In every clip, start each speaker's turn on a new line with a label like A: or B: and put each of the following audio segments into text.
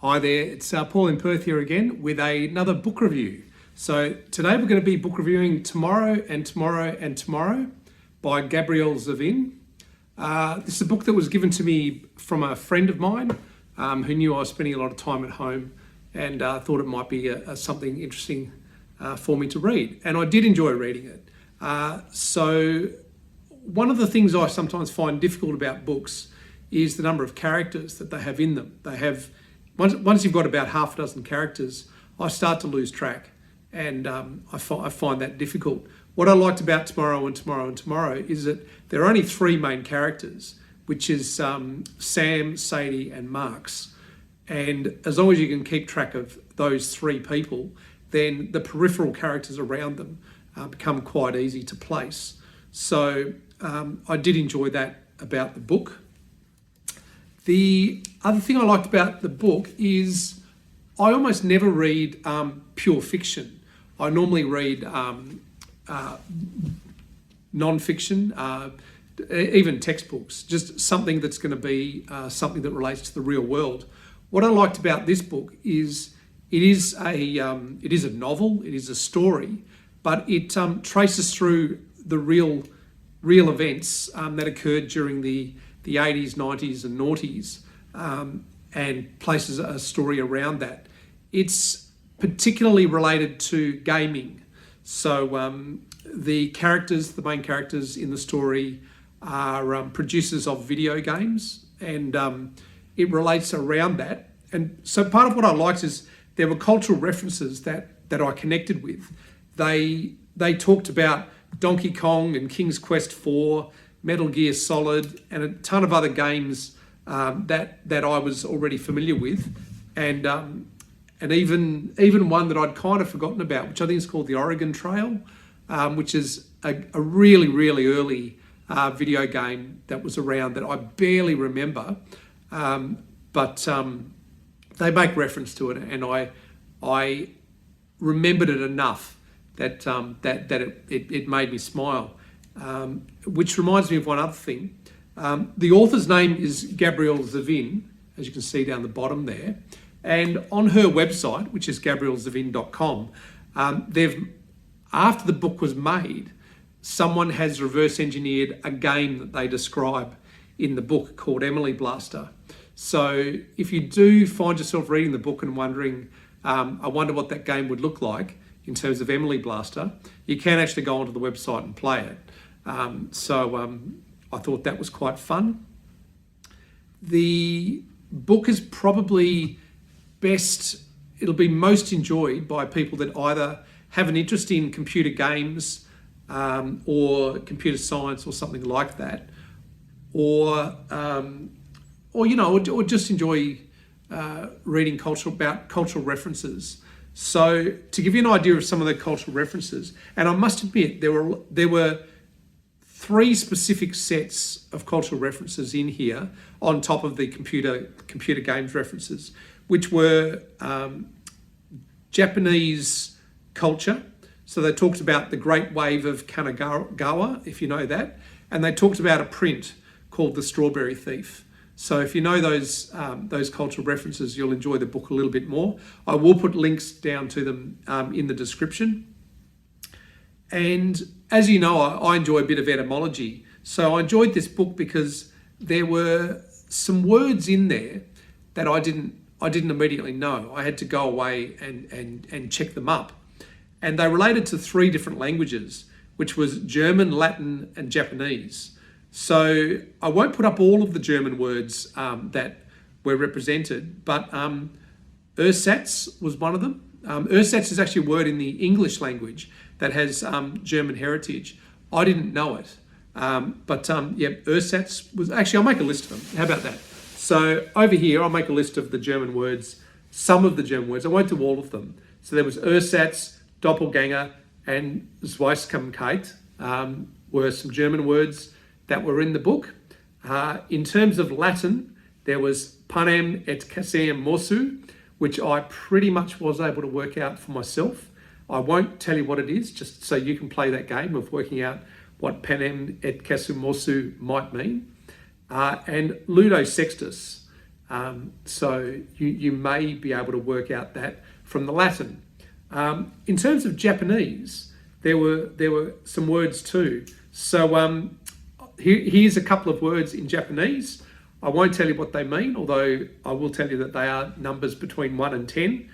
A: Hi there, it's Paul in Perth here again with another book review. So today we're going to be book reviewing Tomorrow and Tomorrow and Tomorrow by Gabrielle Zevin. This is a book that was given to me from a friend of mine who knew I was spending a lot of time at home and thought it might be something interesting for me to read. And I did enjoy reading it. So one of the things I sometimes find difficult about books is the number of characters that they have in them. They have, once you've got about half a dozen characters, I start to lose track, and I find that difficult. What I liked about Tomorrow and Tomorrow and Tomorrow is that there are only three main characters, which is Sam, Sadie and Marks. And as long as you can keep track of those three people, then the peripheral characters around them become quite easy to place. So I did enjoy that about the book. The other thing I liked about the book is I almost never read pure fiction. I normally read non-fiction, even textbooks, just something that's going to be something that relates to the real world. What I liked about this book is it is a novel, it is a story, but it traces through the real events that occurred during the 80s, 90s and noughties, and places a story around that. It's particularly related to gaming. So the main characters in the story are producers of video games, and it relates around that. And so part of what I liked is there were cultural references that I connected with. They talked about Donkey Kong and King's Quest 4, Metal Gear Solid, and a ton of other games that I was already familiar with, and even one that I'd kind of forgotten about, which I think is called the Oregon Trail, which is a really, really early video game that was around that I barely remember, but they make reference to it, and I remembered it enough that it made me smile. Which reminds me of one other thing. The author's name is Gabrielle Zevin, as you can see down the bottom there. And on her website, which is gabriellezevin.com, after the book was made, someone has reverse engineered a game that they describe in the book called Emily Blaster. So if you do find yourself reading the book and wondering, I wonder what that game would look like in terms of Emily Blaster, you can actually go onto the website and play it. I thought that was quite fun. The book is probably it'll be most enjoyed by people that either have an interest in computer games or computer science or something like that, or just enjoy reading about cultural references. So to give you an idea of some of the cultural references, and I must admit there were three specific sets of cultural references in here on top of the computer games references, which were Japanese culture. So they talked about the Great Wave of Kanagawa, if you know that, and they talked about a print called The Strawberry Thief. So if you know those cultural references, you'll enjoy the book a little bit more. I will put links down to them in the description. And as you know, I enjoy a bit of etymology. So I enjoyed this book because there were some words in there that I didn't immediately know. I had to go away and check them up. And they related to three different languages, which was German, Latin, and Japanese. So I won't put up all of the German words that were represented, but ersatz was one of them. Ersatz is actually a word in the English language that has German heritage. I didn't know it, but ersatz was, actually I'll make a list of them. How about that? So over here, I'll make a list of the German words, some of the German words. I won't do all of them. So there was ersatz, doppelganger, and Zweisamkeit were some German words that were in the book. In terms of Latin, there was panem et caseum morsu, which I pretty much was able to work out for myself. I won't tell you what it is, just so you can play that game of working out what panem et caseum morsu might mean. And ludo sextus, So you may be able to work out that from the Latin. In terms of Japanese, there were some words too. So here's a couple of words in Japanese. I won't tell you what they mean, although I will tell you that they are numbers between 1 and 10.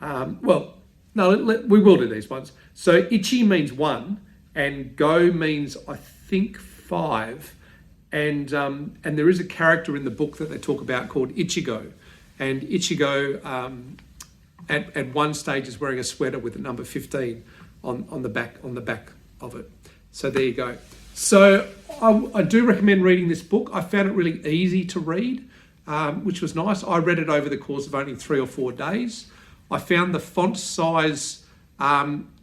A: We will do these ones. So ichi means 1, and go means, I think, 5. And there is a character in the book that they talk about called Ichigo. And Ichigo at one stage is wearing a sweater with the number 15 on the back of it. So there you go. So I do recommend reading this book. I found it really easy to read, which was nice. I read it over the course of only 3 or 4 days. I found the font size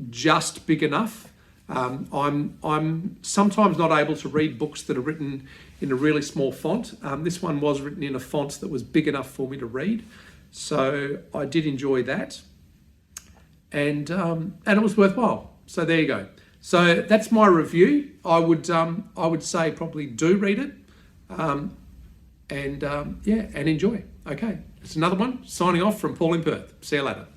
A: just big enough. I'm sometimes not able to read books that are written in a really small font. This one was written in a font that was big enough for me to read. So I did enjoy that. And it was worthwhile. So there you go. So that's my review. I would say probably do read it, and enjoy. Okay, it's another one. Signing off from Paul in Perth. See you later.